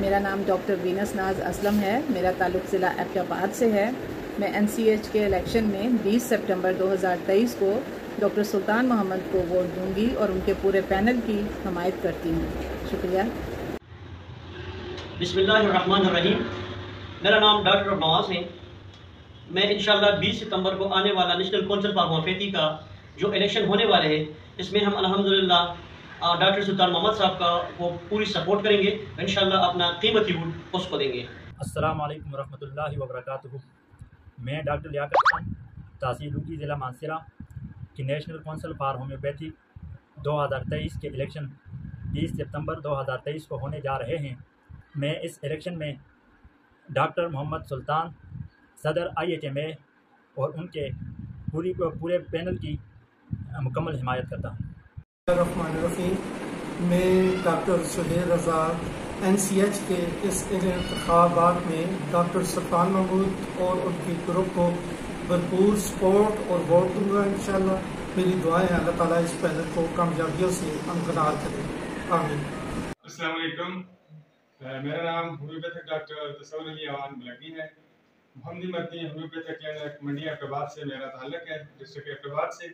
میرا نام doctor Venice ناز اسلم ہے. میرا تعلق ضلع ایبٹ آباد سے ہے. میں NCH کے الیکشن میں 20 سپٹمبر 2023 کو ڈاکٹر سلطان محمد کو ووٹ دوں گی اور ان کے پورے پینل کی حمایت کرتی ہوں. شکریہ. بسم اللہ الرحمن الرحیم. میرا نام ڈاکٹر نواز ہے. میں انشاءاللہ 20 ستمبر کو آنے والا نیشنل کونسل فار ہومیوپیتھی کا جو الیکشن ہونے والے ہیں اس میں ہم الحمدللہ ڈاکٹر سلطان محمد صاحب کا وہ پوری سپورٹ کریں گے. انشاءاللہ اپنا قیمتی ووٹ اس کو دیں گے. السلام علیکم ورحمۃ اللہ وبرکاتہ. میں ڈاکٹر لیاقت خان تحصیل روکی ضلع مانسرہ کی نیشنل کونسل فار ہومیوپیتھی 2023 کے الیکشن 20 ستمبر 2023 کو ہونے جا رہے ہیں. میں اس الیکشن میں ڈاکٹر محمد سلطان صدر IHMA اور ان کے پورے پینل کی مکمل حمایت کرتا ہوں. الرحمن الرحیم. میں ڈاکٹر سہیل رضا NCH کے اس انتخابات میں ڈاکٹر سلطان محمود اور ان کے گروپ کو بھرپور سپورٹ اور ووٹ دوں گا. انشاءاللہ میری دعائیں ہیں اللہ تعالیٰ اس پینل کو کامیابیوں سے امکنار کرے. آمین. السلام علیکم. میرا نام ہومیوپیتھک ڈاکٹر تصور علی اوان بلگی ہے. محمدی مدنی ہومیوپیتھک کلینک منڈی ایبٹ آباد سے میرا تعلق ہے، ڈسٹرکٹ ایبٹ آباد سے.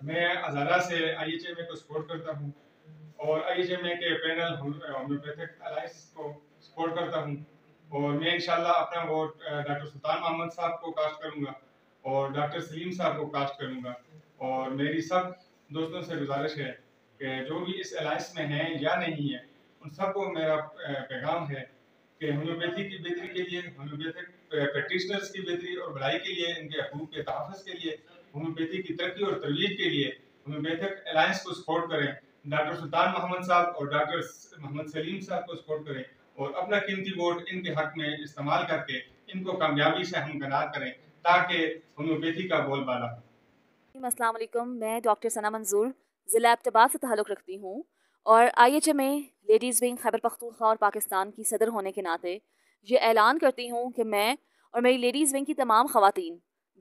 میں ہزارہ سے IHMA کو سپورٹ کرتا ہوں اور IHMA کے پینل ہومیوپیتھک الائنس کو سپورٹ کرتا ہوں. اور میں انشاءاللہ اپنا ووٹ ڈاکٹر سلطان محمد صاحب کو کاسٹ کروں گا اور ڈاکٹر سلیم صاحب کو کاسٹ کروں گا. اور میری سب دوستوں سے گزارش ہے کہ جو بھی اس الائنس میں ہیں یا نہیں ہیں ان سب کو میرا پیغام ہے کہ ہومیوپیتھی کی بہتری کے لیے، ہومیوپیتھک پریکٹیشنرز کی بہتری اور بھلائی کے لیے، ان کے حقوق کے تحفظ کے لیے، ہومیوپیتھی کی ترقی اور ترویج کے لیے ہومیوپیتھک الائنس کو سپورٹ کریں. ڈاکٹر سلطان محمد صاحب اور ڈاکٹر محمد سلیم صاحب کو سپورٹ کریں اور اپنا قیمتی ووٹ ان کے حق میں استعمال کر کے ان کو کامیابی سے ہمکنار کریں تاکہ ہومیوپیتھی کا بول بالا ہو. السلام علیکم. میں ڈاکٹر ثنا منظور ضلع ایبٹ آباد سے تعلق رکھتی ہوں اور IHMA ladies wing Khyber Pakhtunkhwa اور پاکستان کی صدر ہونے کے ناطے یہ اعلان کرتی ہوں کہ میں اور میری لیڈیز ونگ کی تمام خواتین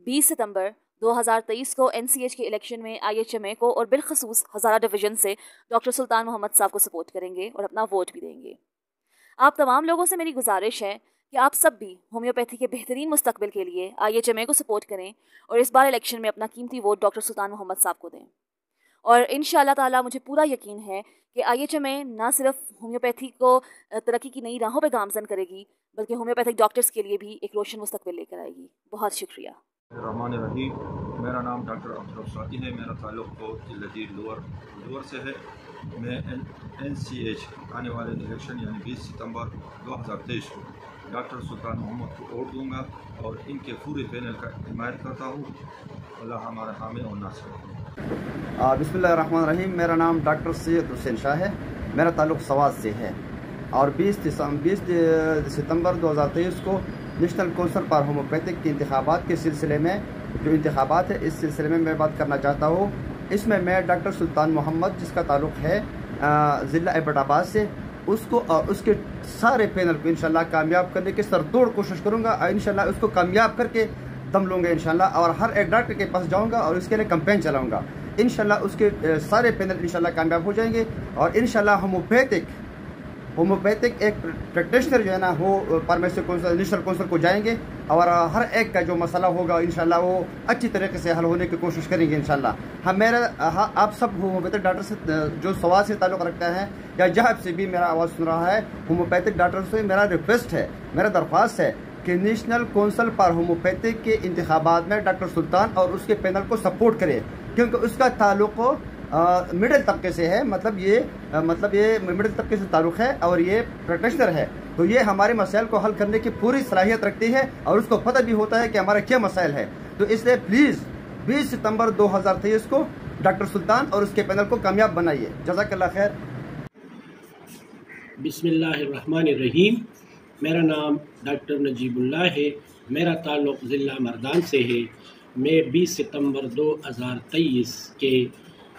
20 ستمبر 2023 کو NCH کے الیکشن میں IHMA کو اور بالخصوص ہزارہ ڈویژن سے ڈاکٹر سلطان محمد صاحب کو سپورٹ کریں گے اور اپنا ووٹ بھی دیں گے. آپ تمام لوگوں سے میری گزارش ہے کہ آپ سب بھی ہومیوپیتھی کے بہترین مستقبل کے لیے IHMA کو سپورٹ کریں اور اس بار الیکشن میں اپنا قیمتی ووٹ ڈاکٹر سلطان محمد صاحب کو دیں. اور انشاءاللہ تعالیٰ مجھے پورا یقین ہے کہ IHMA نہ صرف ہومیوپیتھی کو ترقی کی نئی راہوں پہ گامزن کرے گی بلکہ ہومیوپیتھک ڈاکٹرز کے لیے بھی ایک روشن مستقبل لے کر آئے گی. بہت شکریہ. الرحمن الرحیم. میرا نام ڈاکٹر عبدالرفاقی ہے. میرا تعلق کوٹ لذیر لور سے ہے. میں NCH آنے والے الیکشن یعنی 20 ستمبر 2023 کو ڈاکٹر سلطان محمد کو ووٹ دوں گا اور ان کے پورے پینل کا حمایت کرتا ہوں. اللہ ہمارا حامی اور ناصر. بسم اللہ الرحمن الرحیم. میرا نام ڈاکٹر سید حسین شاہ ہے. میرا تعلق سوات سے ہے اور 20 ستمبر 2023 کو نیشنل کونسل فار ہومیوپیتھک کے انتخابات کے سلسلے میں جو انتخابات ہے اس سلسلے میں بات کرنا چاہتا ہوں. اس میں ڈاکٹر سلطان محمد جس کا تعلق ہے ضلع ایبٹ آباد سے اس کو اور اس کے سارے پینل کو انشاءاللہ کامیاب کرنے کی سرتوڑ کوشش کروں گا. انشاءاللہ اس کو کامیاب کر کے دم لوں گا انشاءاللہ اور ہر ایک ڈاکٹر کے پاس جاؤں گا اور اس کے لیے کمپین چلاؤں گا. انشاءاللہ اس کے سارے پینل انشاءاللہ کامیاب ہو جائیں گے اور انشاءاللہ ہومیوپیتھک ایک پریکٹیشنر جو ہے نا وہ پرمیشن کونسل نیشنل کونسل کو جائیں گے اور ہر ایک کا جو مسئلہ ہوگا انشاءاللہ وہ اچھی طریقے سے حل ہونے کی کوشش کریں گے انشاءاللہ. آپ سب ہومیوپیتھک ڈاکٹر سے جو سوال سے تعلق رکھتا ہے یا جہاں سے بھی میرا آواز سن رہا ہے ہومیوپیتھک ڈاکٹر سے میرا ریکویسٹ ہے، میرا درخواست ہے کہ نیشنل کونسل فار ہومیوپیتھک کے انتخابات میں ڈاکٹر سلطان اور اس کے پینل کو سپورٹ کرے کیونکہ اس کا تعلق مڈل طبقے سے ہے. مطلب یہ مڈل طبقے سے تعلق ہے اور یہ پریکٹیشنر ہے تو یہ ہمارے مسائل کو حل کرنے کی پوری صلاحیت رکھتی ہے اور اس کو پتہ بھی ہوتا ہے کہ ہمارا کیا مسائل ہے. تو اس لیے پلیز 20 ستمبر 2023 کو ڈاکٹر سلطان اور اس کے پینل کو کامیاب بنائیے. جزاک اللہ خیر. بسم اللہ الرحمن الرحیم. میرا نام ڈاکٹر نجیب اللہ ہے. میرا تعلق ضلع مردان سے ہے. میں 20 ستمبر 2023 کے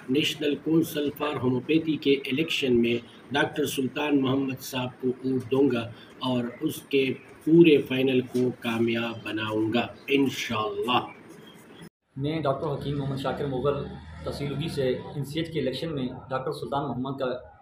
نیشنل کونسل فار ہومیوپیتھی کے الیکشن میں ڈاکٹر سلطان محمد صاحب کو ووٹ دوں گا اور اس کے پورے فائنل کو کامیاب بناؤں گا انشاءاللہ. میں ڈاکٹر حکیم محمد شاکر مغل تحصیل روکی سے NCH کے الیکشن میں ڈاکٹر سلطان محمد کا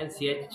NCH